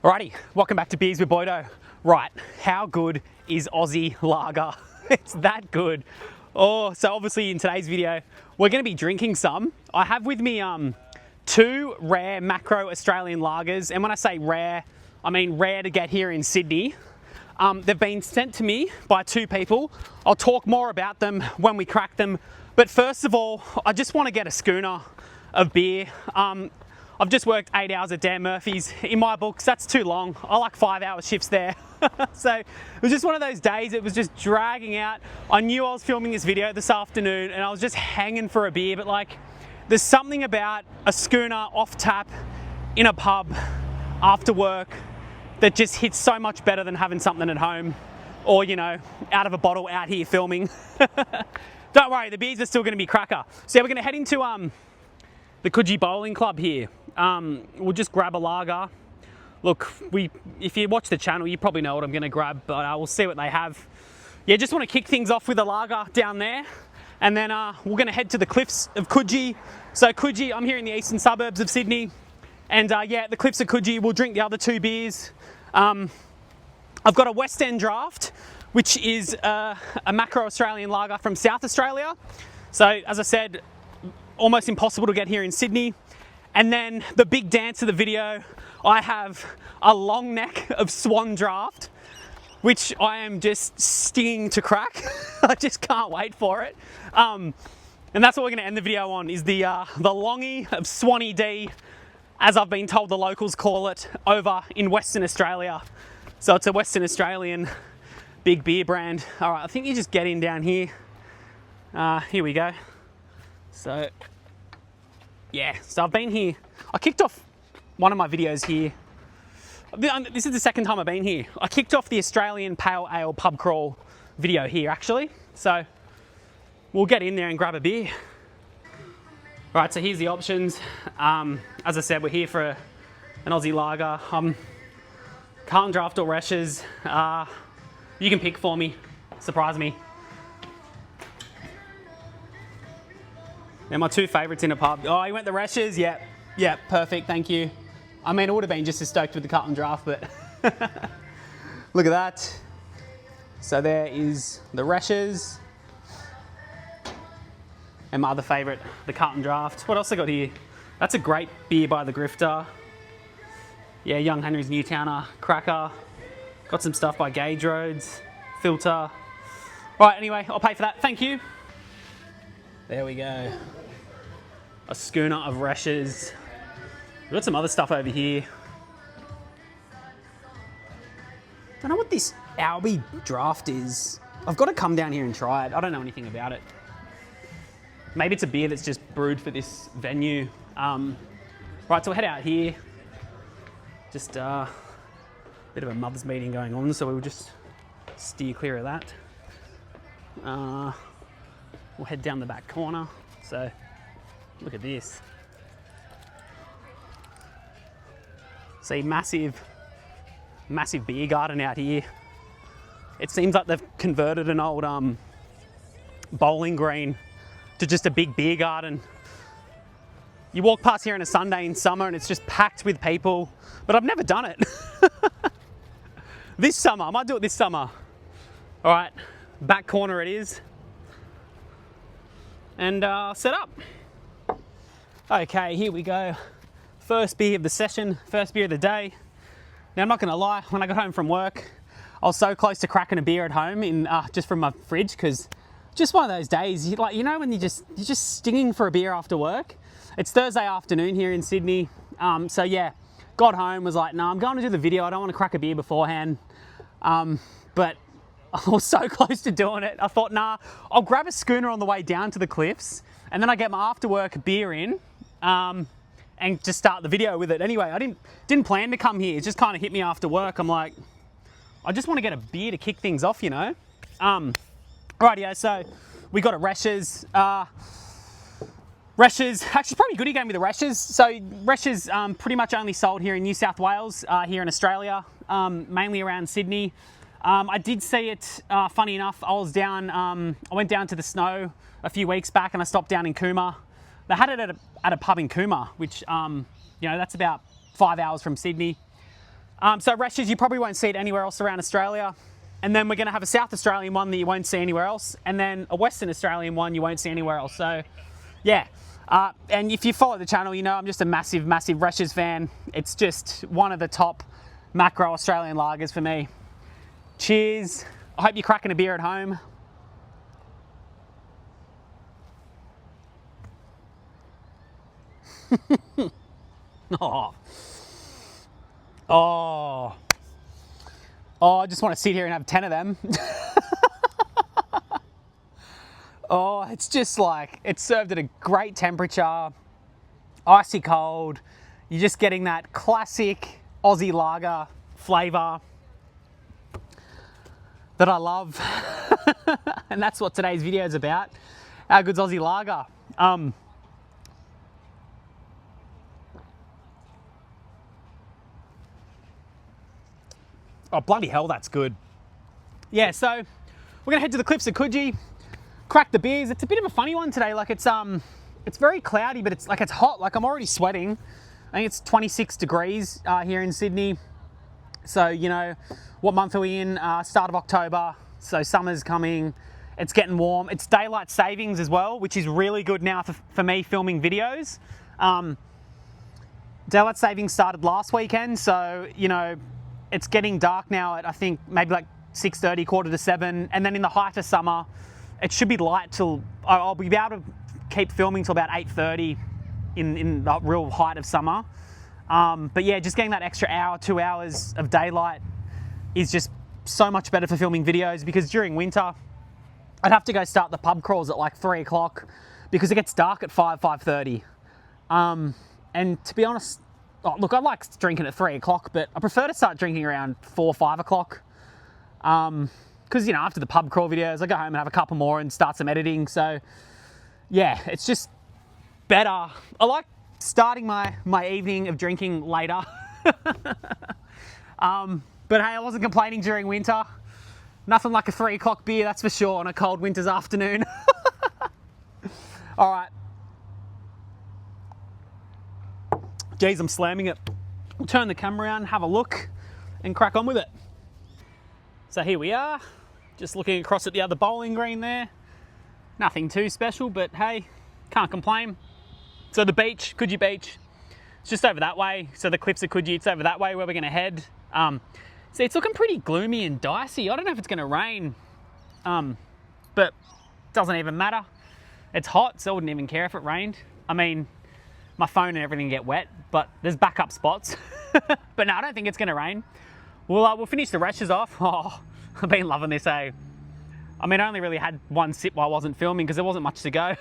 Alrighty, welcome back to Beers with Boydo. Right, how good is Aussie Lager? It's that good. Oh, so obviously in today's video, we're going to be drinking some. I have with me two rare macro Australian lagers, and when I say rare, I mean rare to get here in Sydney. They've been sent to me by two people. I'll talk more about them when we crack them. But first of all, I just want to get a schooner of beer. I've just worked 8 hours at Dan Murphy's. In my books, that's too long. I like 5-hour shifts there. So it was just one of those days, it was just dragging out. I knew I was filming this video this afternoon and I was just hanging for a beer, but like, there's something about a schooner off tap in a pub after work that just hits so much better than having something at home or, you know, out of a bottle out here filming. Don't worry, the beers are still gonna be cracker. So yeah, we're gonna head into the Coogee Bowling Club here. We'll just grab a lager. Look, if you watch the channel, you probably know what I'm gonna grab, but we'll see what they have. Yeah, just wanna kick things off with a lager down there. And then we're gonna head to the cliffs of Coogee. So Coogee, I'm here in the Eastern Suburbs of Sydney. And yeah, the cliffs of Coogee, we'll drink the other two beers. I've got a West End Draught, which is a macro Australian lager from South Australia. So as I said, almost impossible to get here in Sydney. And then the big dance of the video, I have a long neck of Swan Draught, which I am just stinging to crack. I just can't wait for it. And that's what we're gonna end the video on, is the longie of Swanee D, as I've been told the locals call it over in Western Australia. So it's a Western Australian big beer brand. All right, I think you just get in down here. Here we go. So, yeah, so I've been here. I kicked off one of my videos here. This is the second time I've been here. I kicked off the Australian Pale Ale pub crawl video here, actually. So we'll get in there and grab a beer. All right, so here's the options. As I said, we're here for an Aussie lager. Carlton Draught or Reshes. You can pick for me, surprise me. They're my two favourites in a pub. Oh, you went the Reshes? Yeah, perfect, thank you. I mean, it would have been just as stoked with the Carlton Draught, but look at that. So there is the Reshes. And my other favourite, the Carlton Draught. What else I got here? That's a great beer by the Grifter. Yeah, Young Henry's Newtowner, cracker. Got some stuff by Gauge Roads, Filter. Right, anyway, I'll pay for that, thank you. There we go. A schooner of Reshes. We've got some other stuff over here. Don't know what this AUSSIE Draught is. I've got to come down here and try it. I don't know anything about it. Maybe it's a beer that's just brewed for this venue. Right, so we'll head out here. Just a bit of a mother's meeting going on, so we'll just steer clear of that. We'll head down the back corner. So look at this. See, massive beer garden out here. It seems like they've converted an old bowling green to just a big beer garden. You walk past here on a Sunday in summer and it's just packed with people, but I've never done it. This summer, I might do it this summer. All right, back corner it is. And set up. Okay, here we go. First beer of the session, first beer of the day. Now I'm not gonna lie, when I got home from work, I was so close to cracking a beer at home in just from my fridge, because just one of those days, like, you know, when you're just stinging for a beer after work. It's Thursday afternoon here in Sydney. So yeah, got home, was like, no, I'm going to do the video. I don't want to crack a beer beforehand. But I was so close to doing it. I thought, nah, I'll grab a schooner on the way down to the cliffs, and then I get my after work beer in, and just start the video with it. Anyway, I didn't plan to come here. It just kind of hit me after work. I'm like, I just want to get a beer to kick things off, you know? Rightio, so we got a Reshes. Reshes, actually probably Goody gave me the Reshes. So Reshes pretty much only sold here in New South Wales, here in Australia, mainly around Sydney. I did see it, funny enough, I went down to the Snow a few weeks back and I stopped down in Coogee. They had it at a pub in Coogee, which, you know, that's about 5 hours from Sydney. So Rash's, you probably won't see it anywhere else around Australia. And then we're going to have a South Australian one that you won't see anywhere else. And then a Western Australian one you won't see anywhere else. So, yeah. And if you follow the channel, you know I'm just a massive, massive Rash's fan. It's just one of the top macro Australian lagers for me. Cheers. I hope you're cracking a beer at home. Oh. Oh. Oh, I just want to sit here and have 10 of them. Oh, it's just like, it's served at a great temperature, icy cold. You're just getting that classic Aussie lager flavour that I love. And that's what today's video is about. How good's Aussie lager? Oh, bloody hell, that's good. Yeah, so we're gonna head to the cliffs of Coogee, crack the beers. It's a bit of a funny one today. Like it's very cloudy, but it's hot. Like I'm already sweating. I think it's 26 degrees here in Sydney. So, you know, what month are we in? Start of October. So summer's coming. It's getting warm. It's daylight savings as well, which is really good now for me filming videos. Daylight savings started last weekend. So, you know, it's getting dark now at, I think, maybe like 6:30, 6:45. And then in the height of summer, it should be light till, I'll be able to keep filming till about 8:30 in the real height of summer. But yeah, just getting that extra hour, 2 hours of daylight is just so much better for filming videos, because during winter, I'd have to go start the pub crawls at like 3 o'clock because it gets dark at 5:30. And to be honest, look, I like drinking at 3 o'clock, but I prefer to start drinking around 4, 5 o'clock. Because, you know, after the pub crawl videos, I go home and have a couple more and start some editing. So yeah, it's just better. I like starting my evening of drinking later. But hey, I wasn't complaining during winter. Nothing like a 3 o'clock beer, that's for sure, on a cold winter's afternoon. All right. Geez, I'm slamming it. We'll turn the camera around, have a look, and crack on with it. So here we are, just looking across at the other bowling green there. Nothing too special, but hey, can't complain. So the beach, Coogee Beach, it's just over that way. So the cliffs of Coogee, it's over that way where we're gonna head. So it's looking pretty gloomy and dicey. I don't know if it's gonna rain, but it doesn't even matter. It's hot, so I wouldn't even care if it rained. I mean, my phone and everything get wet, but there's backup spots. But no, I don't think it's gonna rain. We'll finish the Rash's off. Oh, I've been loving this, eh? I mean, I only really had one sip while I wasn't filming because there wasn't much to go.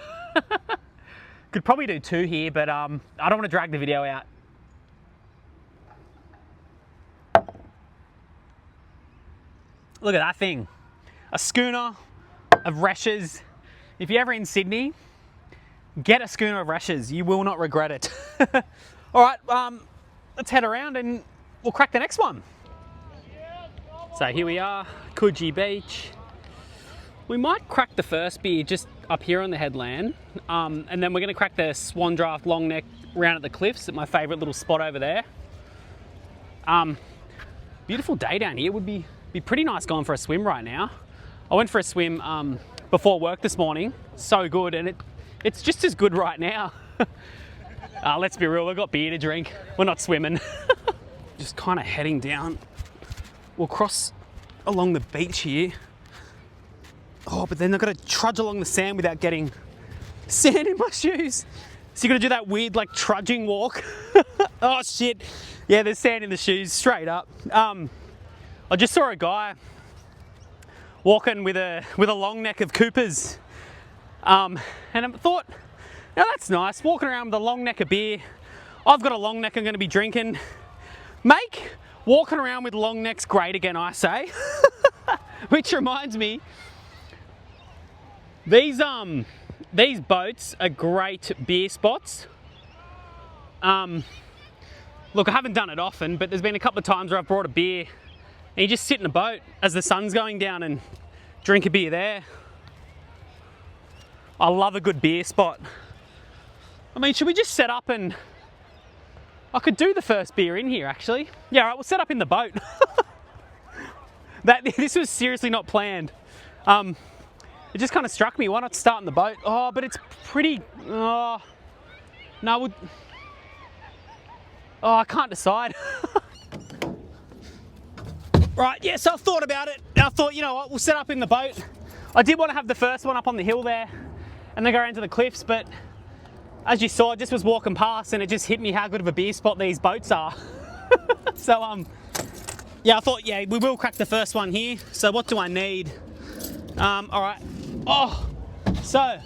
Could probably do 2 here, but I don't want to drag the video out. Look at that thing. A schooner of Rash's. If you're ever in Sydney, get a schooner of Rash's. You will not regret it. All right, let's head around and we'll crack the next one. So here we are, Coogee Beach. We might crack the first beer just up here on the headland, and then we're going to crack the Swan Draught long neck round at the cliffs at my favourite little spot over there. Beautiful day down here. Would be pretty nice going for a swim right now. I went for a swim before work this morning. So good, and it's just as good right now. Let's be real, we've got beer to drink. We're not swimming. Just kind of heading down. We'll cross along the beach here. Oh, but then I've got to trudge along the sand without getting sand in my shoes. So you got to do that weird like trudging walk. Oh shit. Yeah, there's sand in the shoes, straight up. I just saw a guy walking with a long neck of Coopers. And I thought, now that's nice, walking around with a long neck of beer. I've got a long neck I'm going to be drinking. Make walking around with long necks great again, I say. Which reminds me, these boats are great beer spots. Look, I haven't done it often, but there's been a couple of times where I've brought a beer and you just sit in a boat as the sun's going down and drink a beer there. I love a good beer spot. I mean, should we just set up and, I could do the first beer in here, actually. Yeah, all right, we'll set up in the boat. This was seriously not planned. It just kind of struck me, why not start in the boat? Oh, but it's pretty, no, I can't decide. Right, yeah, so I've thought about it. I thought, you know what, we'll set up in the boat. I did want to have the first one up on the hill there and then go around to the cliffs, but as you saw, I just was walking past and it just hit me how good of a beer spot these boats are. So, yeah, I thought, yeah, we will crack the first one here. So what do I need? All right. Oh, so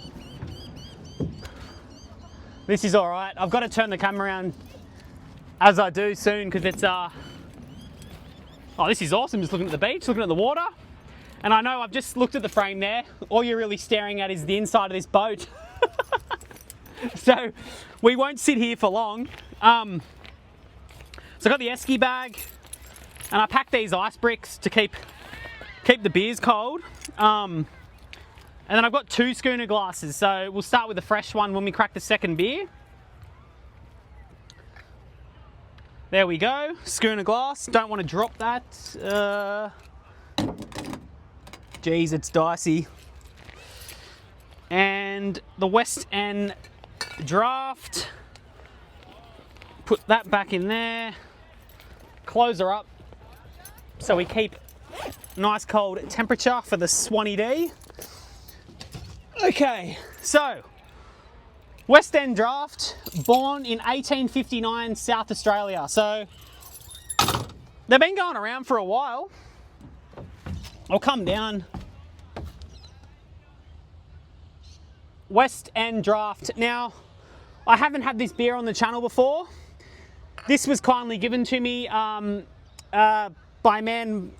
this is all right. I've got to turn the camera around as I do soon because it's, oh, this is awesome. Just looking at the beach, looking at the water. And I know I've just looked at the frame there. All you're really staring at is the inside of this boat. So we won't sit here for long. So I got the esky bag and I packed these ice bricks to keep the beers cold. And then I've got 2 schooner glasses. So we'll start with the fresh one when we crack the second beer. There we go, schooner glass. Don't want to drop that. Geez, it's dicey. And the West End Draught. Put that back in there. Close her up so we keep nice cold temperature for the Swanny D. Okay, so West End Draught, born in 1859, South Australia. So they've been going around for a while. I'll come down. West End Draught. Now, I haven't had this beer on the channel before. This was kindly given to me by a man.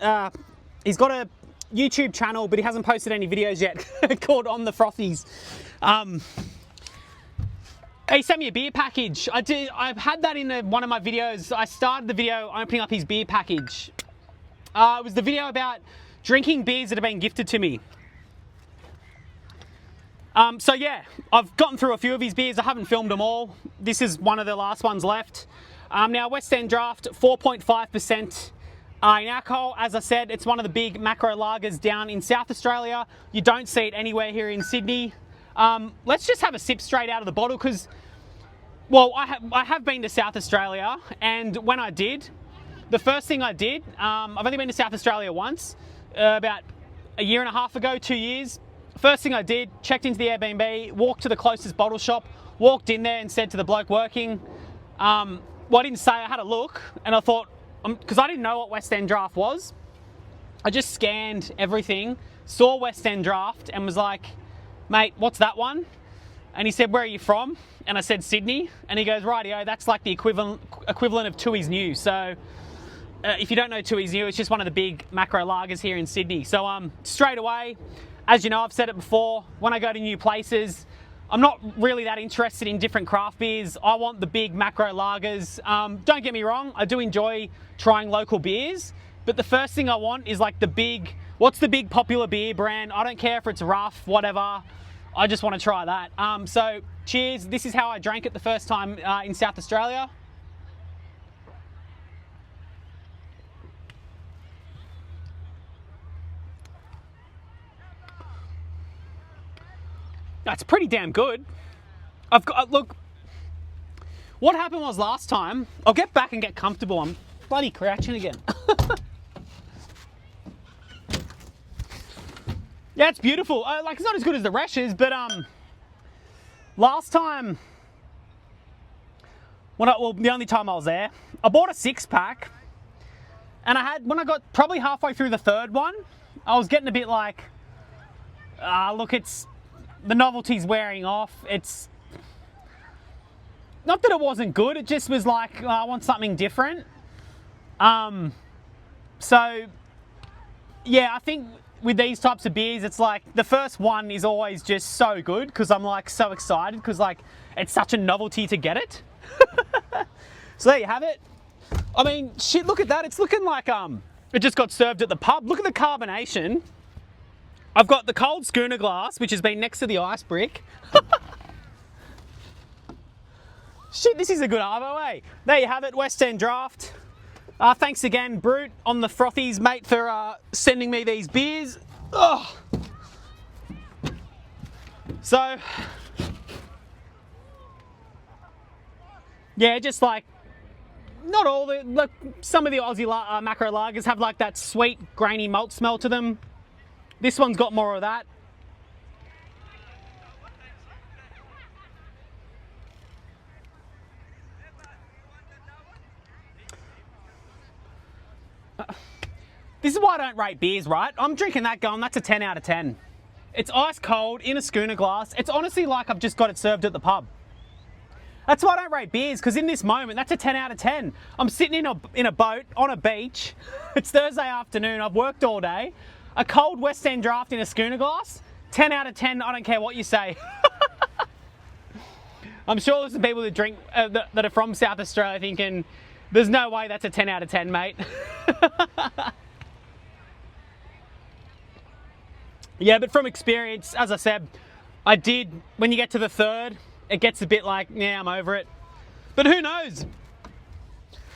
He's got a YouTube channel, but he hasn't posted any videos yet, called On the Frothies. He sent me a beer package. I've had that in one of my videos. I started the video opening up his beer package. It was the video about drinking beers that have been gifted to me. So yeah, I've gotten through a few of his beers. I haven't filmed them all. This is one of the last ones left. Now, West End Draught, 4.5% in alcohol. As I said, it's one of the big macro lagers down in South Australia. You don't see it anywhere here in Sydney. Let's just have a sip straight out of the bottle because, well, I have been to South Australia, and when I did, the first thing I did, I've only been to South Australia once, about a year and a half ago, 2 years. First thing I did, checked into the Airbnb, walked to the closest bottle shop, walked in there and said to the bloke working, well, I didn't say, I had a look, and I thought, because I didn't know what West End Draught was, I just scanned everything, saw West End Draught and was like, mate, what's that one? And he said, where are you from? And I said, Sydney. And he goes, rightio, that's like the equivalent of Tooheys New. So if you don't know Tooheys New, it's just one of the big macro lagers here in Sydney. So straight away, as you know, I've said it before, when I go to new places, I'm not really that interested in different craft beers. I want the big macro lagers. Don't get me wrong, I do enjoy trying local beers, but the first thing I want is like the big, what's the big popular beer brand? I don't care if it's rough, whatever. I just want to try that. So cheers. This is how I drank it the first time in South Australia. That's pretty damn good. I've got, look, what happened was last time, I'll get back and get comfortable. I'm bloody crouching again. Yeah, it's beautiful. Like, it's not as good as the Reshes, but last time, the only time I was there, I bought a 6-pack, and when I got probably halfway through the third one, I was getting a bit like, look, the novelty's wearing off. It's not that it wasn't good, it just was like, I want something different. So yeah, I think with these types of beers, it's like the first one is always just so good because I'm like so excited because like it's such a novelty to get it. So there you have it. I mean, shit, look at that. It's looking like it just got served at the pub. Look at the carbonation. I've got the cold schooner glass, which has been next to the ice brick. Shit, this is a good arvo, eh? There you have it, West End Draught. Thanks again, Brute, on the frothies, mate, for sending me these beers. Oh. So, yeah, just like, not all the, like, some of the Aussie macro lagers have like that sweet, grainy malt smell to them. This one's got more of that. This is why I don't rate beers, right? I'm drinking that going, that's a 10 out of 10. It's ice cold in a schooner glass. It's honestly like I've just got it served at the pub. That's why I don't rate beers, because in this moment, that's a 10 out of 10. I'm sitting in a boat on a beach. It's Thursday afternoon. I've worked all day. A cold West End Draught in a schooner glass, 10 out of 10. I don't care what you say. I'm sure there's some people that drink that are from South Australia thinking, there's no way that's a 10 out of 10, mate. Yeah, but from experience, as I said, when you get to the third, it gets a bit like, yeah, I'm over it. But who knows?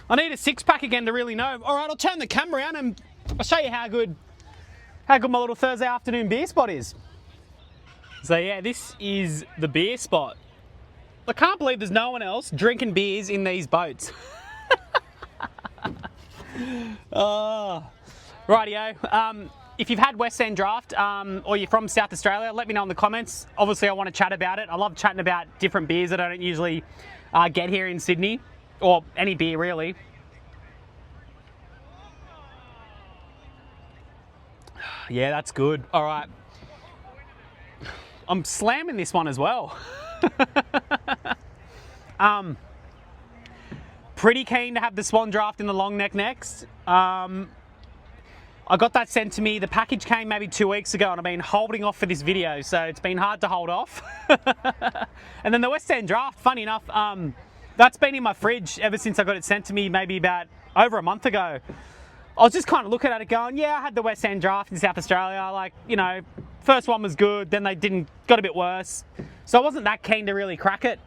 I need a six-pack again to really know. All right, I'll turn the camera around and I'll show you how good my little Thursday afternoon beer spot is. So yeah, this is the beer spot. I can't believe there's no one else drinking beers in these boats. Rightio. If you've had West End Draught or you're from South Australia, let me know in the comments. Obviously, I want to chat about it. I love chatting about different beers that I don't usually get here in Sydney, or any beer really. Yeah, that's good. All right. I'm slamming this one as well. Pretty keen to have the Swan Draught in the long neck next. I got that sent to me. The package came maybe 2 weeks ago and I've been holding off for this video, so it's been hard to hold off. And then the West End Draught, funny enough, that's been in my fridge ever since I got it sent to me maybe about over a month ago. I was just kind of looking at it going, yeah, I had the West End Draught in South Australia. Like, you know, first one was good, then they got a bit worse. So I wasn't that keen to really crack it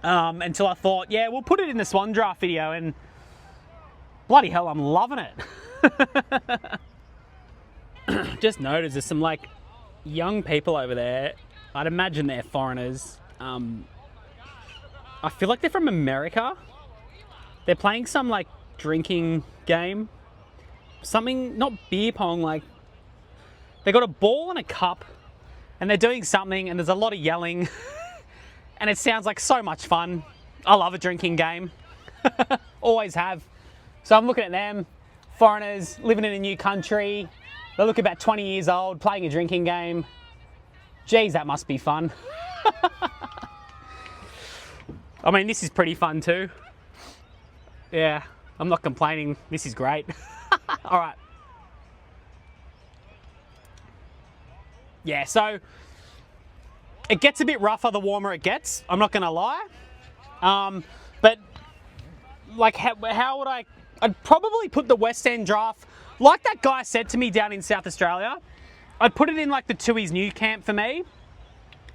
until I thought, yeah, we'll put it in the Swan Draught video, and bloody hell, I'm loving it. Just noticed there's some like young people over there. I'd imagine they're foreigners. I feel like they're from America. They're playing some like drinking game. Something, not beer pong, like they got a ball and a cup and they're doing something and there's a lot of yelling and it sounds like so much fun. I love a drinking game. Always have. So I'm looking at them. Foreigners living in a new country. They look about 20 years old, playing a drinking game. Geez, that must be fun. I mean, this is pretty fun too. Yeah, I'm not complaining. This is great. All right. Yeah, so it gets a bit rougher the warmer it gets. I'm not gonna lie. But like, how would I'd probably put the West End Draught, like that guy said to me down in South Australia, I'd put it in like the Tooheys New camp for me.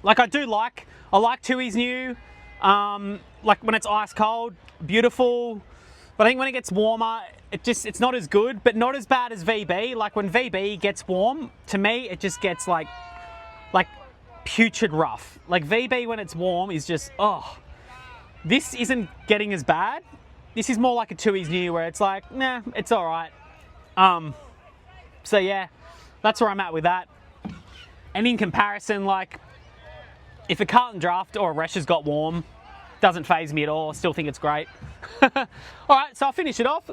Like I like Tooheys New, like when it's ice cold, beautiful. But I think when it gets warmer, it's not as good, but not as bad as VB. Like when VB gets warm, to me, it just gets like putrid rough. Like VB when it's warm is just, oh. This isn't getting as bad. This is more like a Tooheys New where it's like, nah, it's all right. So yeah, that's where I'm at with that. And in comparison, like if a Carlton Draught or a Resch has got warm, doesn't faze me at all. I still think it's great. All right, so I'll finish it off.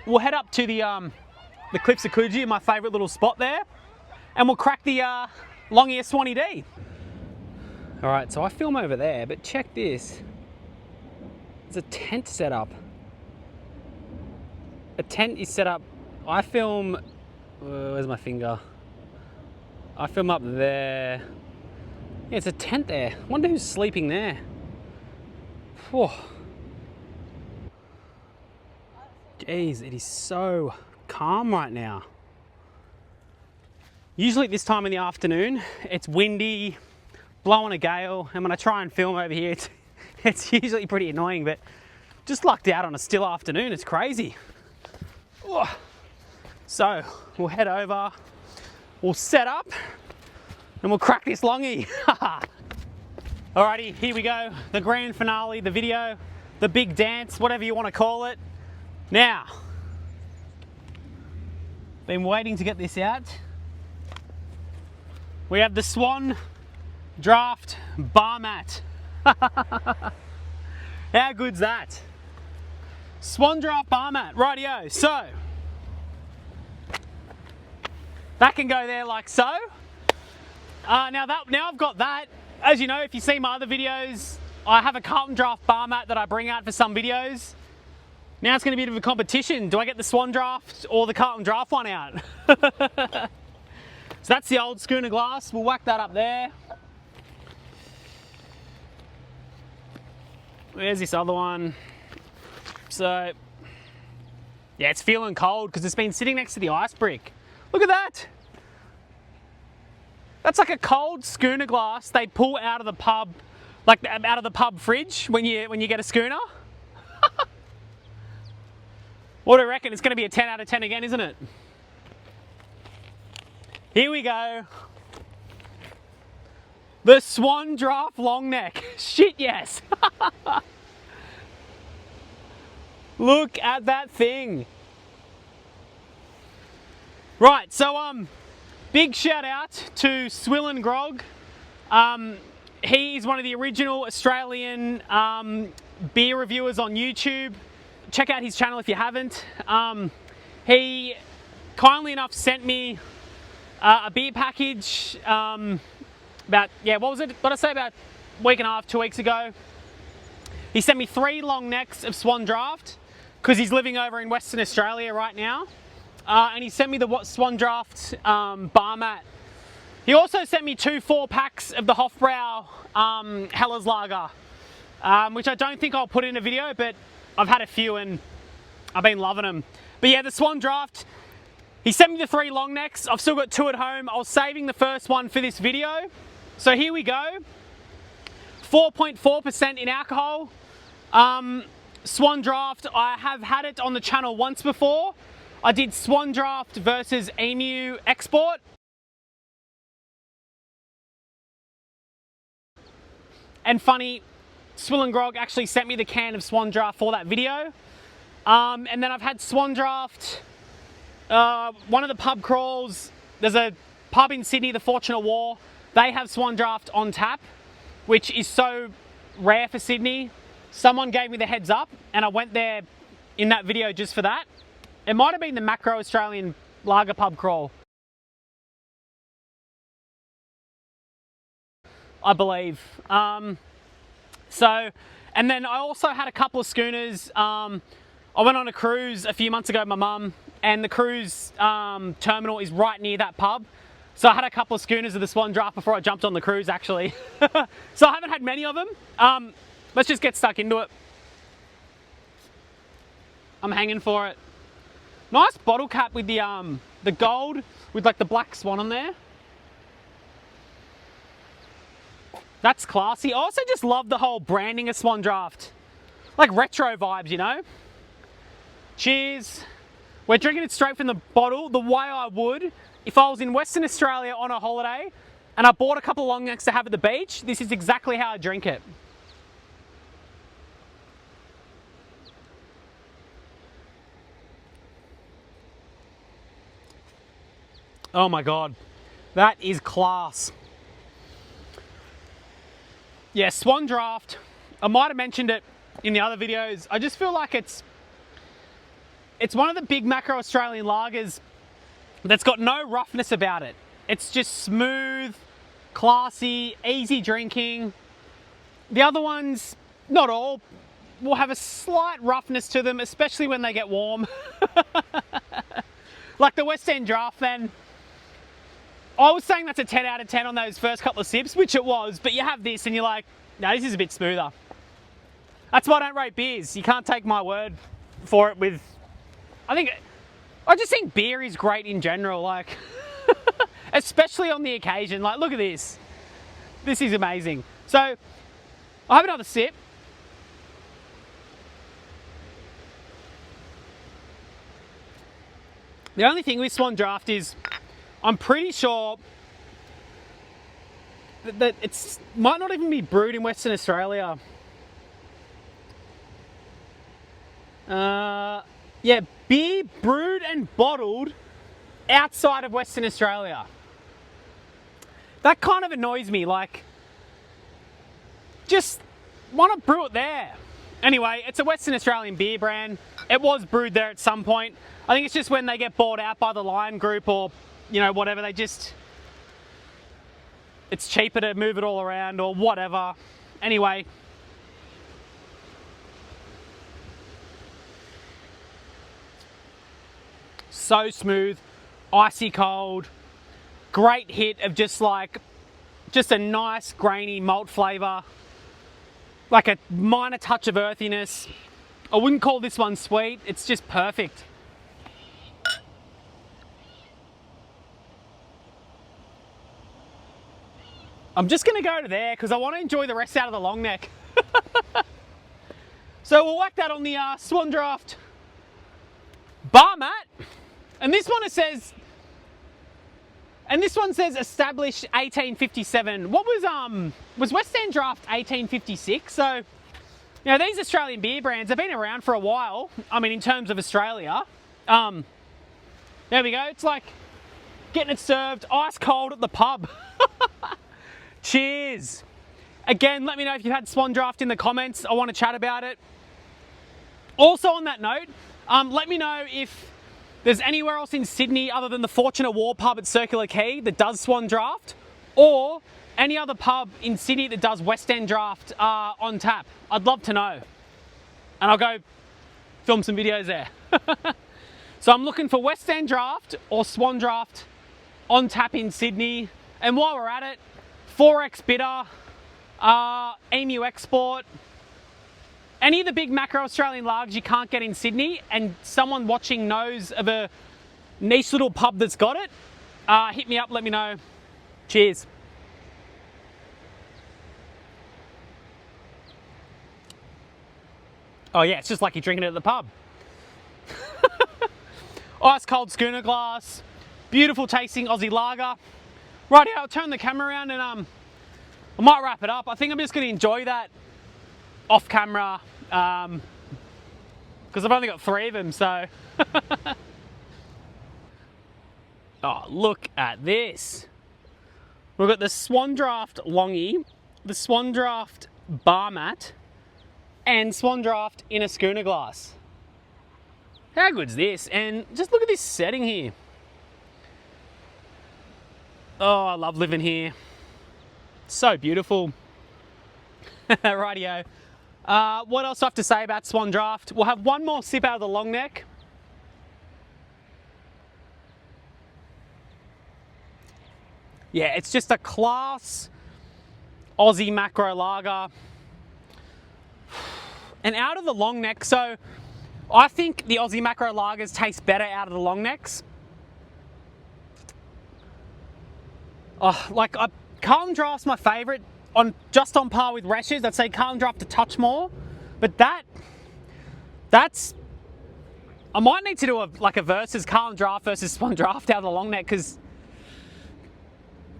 We'll head up to the cliffs of Coogee, my favourite little spot there, and we'll crack the long ear Swanee D. All right, so I film over there, but check this. There's a tent set up. A tent is set up. I film, where's my finger? I film up there. Yeah, it's a tent there. I wonder who's sleeping there. Whew. Jeez, it is so calm right now. Usually at this time in the afternoon, it's windy, blowing a gale, and when I try and film over here, it's usually pretty annoying, but just lucked out on a still afternoon. It's crazy. So we'll head over, we'll set up, and we'll crack this longie. Alrighty, here we go. The grand finale, the video, the big dance, whatever you want to call it. Now, been waiting to get this out. We have the Swan Draught bar mat. How good's that? Swan Draught bar mat, rightio. So, that can go there like so. Now I've got that. As you know, if you see my other videos, I have a Carlton Draught bar mat that I bring out for some videos. Now it's going to be a bit of a competition. Do I get the Swan Draught or the Carlton Draught one out? So that's the old schooner glass. We'll whack that up there. Where's this other one? So, yeah, it's feeling cold because it's been sitting next to the ice brick. Look at that. That's like a cold schooner glass they pull out of the pub, like out of the pub fridge when you get a schooner. What do you reckon? It's going to be a 10 out of 10 again, isn't it? Here we go. The Swan Draught long neck. Shit, yes. Look at that thing. Right, so big shout out to Swill and Grog. He's one of the original Australian beer reviewers on YouTube. Check out his channel if you haven't. He kindly enough sent me a beer package about, yeah, what was it? What did I say, about a week and a half, 2 weeks ago. He sent me 3 long necks of Swan Draught because he's living over in Western Australia right now. And he sent me the Swan Draught bar mat. He also sent me 2 4-packs of the Hofbrau Hellas Lager, which I don't think I'll put in a video, but I've had a few and I've been loving them. But yeah, the Swan Draught, he sent me the 3 long necks. I've still got 2 at home. I was saving the first one for this video. So here we go. 4.4% in alcohol. Swan Draught, I have had it on the channel once before. I did Swan Draught versus Emu Export. And funny, Swill and Grog actually sent me the can of Swan Draught for that video. And then I've had Swan Draught, one of the pub crawls. There's a pub in Sydney, the Fortunate War. They have Swan Draught on tap, which is so rare for Sydney. Someone gave me the heads up and I went there in that video just for that. It might have been the Macro Australian Lager Pub Crawl, I believe. So, and then I also had a couple of schooners. I went on a cruise a few months ago with my mum, and the cruise terminal is right near that pub. So I had a couple of schooners of the Swan Draught before I jumped on the cruise, actually. So I haven't had many of them. Let's just get stuck into it. I'm hanging for it. Nice bottle cap with the gold with like the black swan on there. That's classy. I also just love the whole branding of Swan Draught. Like retro vibes, you know? Cheers. We're drinking it straight from the bottle the way I would if I was in Western Australia on a holiday and I bought a couple of long necks to have at the beach. This is exactly how I drink it. Oh my God, that is class. Yeah, Swan Draught, I might have mentioned it in the other videos. I just feel like it's one of the big macro Australian lagers that's got no roughness about it. It's just smooth, classy, easy drinking. The other ones, not all, will have a slight roughness to them, especially when they get warm. Like the West End Draught then. I was saying that's a 10 out of 10 on those first couple of sips, which it was, but you have this and you're like, no, this is a bit smoother. That's why I don't rate beers. You can't take my word for it with, I just think beer is great in general, like, especially on the occasion. Like, look at this. This is amazing. So, I'll have another sip. The only thing with Swan Draught is, I'm pretty sure that it might not even be brewed in Western Australia. Yeah, beer brewed and bottled outside of Western Australia. That kind of annoys me, like, just why not brew it there? Anyway, it's a Western Australian beer brand. It was brewed there at some point. I think it's just when they get bought out by the Lion Group or, you know, whatever, it's cheaper to move it all around or whatever. Anyway. So smooth, icy cold, great hit of just a nice grainy malt flavour, like a minor touch of earthiness. I wouldn't call this one sweet, it's just perfect. I'm just gonna go to there because I want to enjoy the rest out of the long neck. So we'll whack that on the Swan Draught bar mat. And this one says established 1857. What was West End Draught 1856? So, you know, these Australian beer brands have been around for a while. I mean, in terms of Australia. There we go. It's like getting it served ice cold at the pub. Cheers. Again, let me know if you've had Swan Draught in the comments. I want to chat about it. Also on that note, let me know if there's anywhere else in Sydney other than the Fortunate War pub at Circular Quay that does Swan Draught, or any other pub in Sydney that does West End Draught on tap. I'd love to know. And I'll go film some videos there. So I'm looking for West End Draught or Swan Draught on tap in Sydney. And while we're at it, 4X Bitter, Emu Export, any of the big macro Australian lagers you can't get in Sydney and someone watching knows of a niche little pub that's got it, hit me up, let me know. Cheers. Oh yeah, it's just like you're drinking it at the pub. Ice cold schooner glass, beautiful tasting Aussie lager. Right here, I'll turn the camera around and I might wrap it up. I think I'm just gonna enjoy that off camera because I've only got 3 of them, so. Oh, look at this. We've got the Swan Draught Longie, the Swan Draught bar mat, and Swan Draught in a schooner glass. How good's this? And just look at this setting here. Oh, I love living here. So beautiful. Rightio. What else do I have to say about Swan Draught? We'll have one more sip out of the long neck. Yeah, it's just a class Aussie macro lager. And out of the long neck, so I think the Aussie macro lagers taste better out of the long necks. Oh, like Carlton Draught's my favourite, just on par with Resch's. I'd say Carlton Draught a touch more, but that's I might need to do a versus Carlton Draught versus Swan Draught out of the long neck because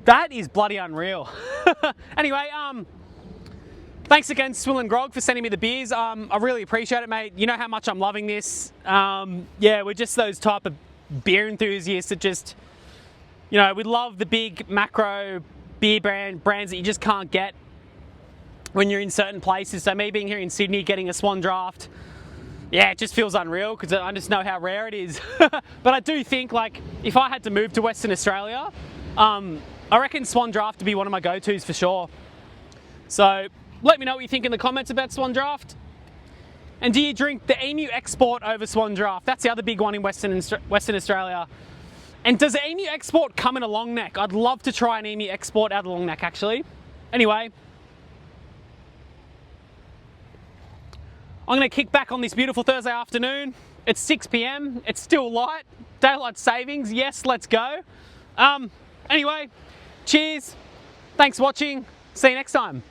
that is bloody unreal. Anyway, thanks again, Swill and Grog, for sending me the beers. I really appreciate it, mate. You know how much I'm loving this. Yeah, we're just those type of beer enthusiasts that just, you know, we love the big macro beer brands that you just can't get when you're in certain places. So me being here in Sydney, getting a Swan Draught, yeah, it just feels unreal because I just know how rare it is. But I do think, like, if I had to move to Western Australia, I reckon Swan Draught would be one of my go-tos for sure. So let me know what you think in the comments about Swan Draught. And do you drink the Emu Export over Swan Draught? That's the other big one in Western Australia. And does the Emu Export come in a long neck? I'd love to try an Emu Export out of the long neck, actually. Anyway, I'm going to kick back on this beautiful Thursday afternoon. It's 6 p.m. It's still light. Daylight savings. Yes, let's go. Anyway, cheers. Thanks for watching. See you next time.